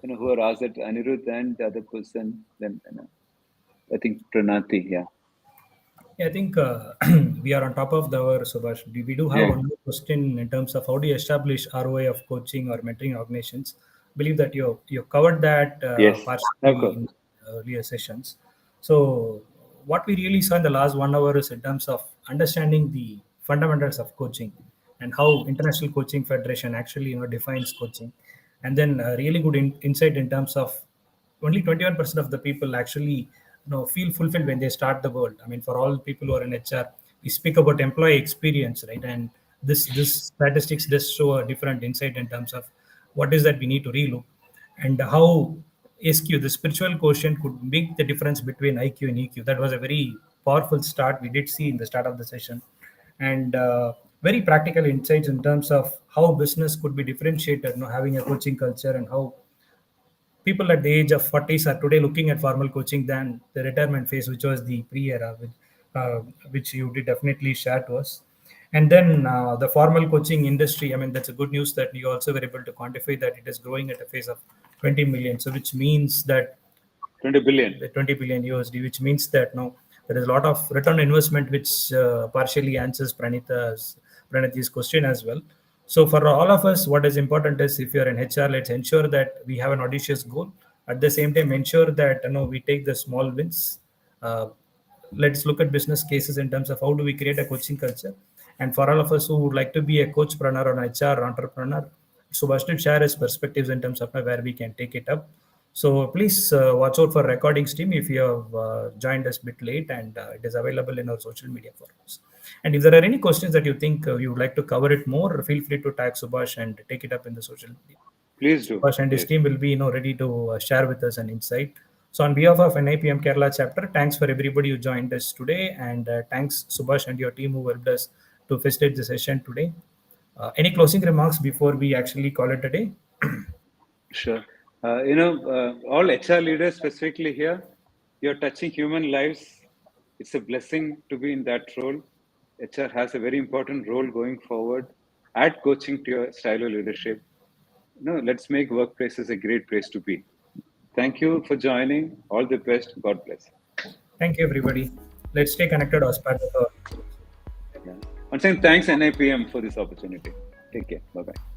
who are asked at Anirudh and the other person, then, I think Pranati, yeah. Yeah, I think we are on top of the hour, Subash. We do have Yeah. one more question in terms of how do you establish ROI of coaching or mentoring organizations. believe that you covered that Yes, of partially course. in earlier sessions. So what we really saw in the last 1 hour is in terms of understanding the fundamentals of coaching and how International Coaching Federation actually defines coaching, and then really good insight in terms of only 21% of the people actually feel fulfilled when they start the world. I mean, for all people who are in HR, we speak about employee experience, right? And this statistics does show a different insight in terms of what is that we need to relook, and how SQ, the spiritual quotient, could make the difference between IQ and EQ. That was a very powerful start we did see in the start of the session, and very practical insights in terms of how business could be differentiated, having a coaching culture, and how people at the age of 40s are today looking at formal coaching than the retirement phase, which was the pre-era, which you did definitely share to us. And then the formal coaching industry, I mean, that's a good news that you also were able to quantify that it is growing at a phase of 20 million. So which means that 20 billion. the 20 billion USD, which means that there is a lot of return on investment, which partially answers Praniti's question as well. So for all of us, what is important is if you're in HR, let's ensure that we have an audacious goal. At the same time, ensure that we take the small wins. Uh, let's look at business cases in terms of how do we create a coaching culture. And for all of us who would like to be a coachpreneur or an HR entrepreneur, Subhash did share his perspectives in terms of where we can take it up. So please watch out for recordings team if you have joined us a bit late, and it is available in our social media forums. And if there are any questions that you think you would like to cover it more, feel free to tag Subhash and take it up in the social media. Please do. Subhash and his Yes. team will be ready to share with us an insight. So on behalf of NIPM Kerala chapter, thanks for everybody who joined us today, and thanks Subhash and your team who helped us to facilitate the session today. Any closing remarks before we actually call it a day? Sure. All HR leaders specifically here, you're touching human lives. It's a blessing to be in that role. HR has a very important role going forward. Add coaching to your style of leadership. Let's make workplaces a great place to be. Thank you for joining. All the best. God bless. Thank you, everybody. Let's stay connected as part of our. Yeah. Once again, thanks NIPM for this opportunity. Take care. Bye-bye.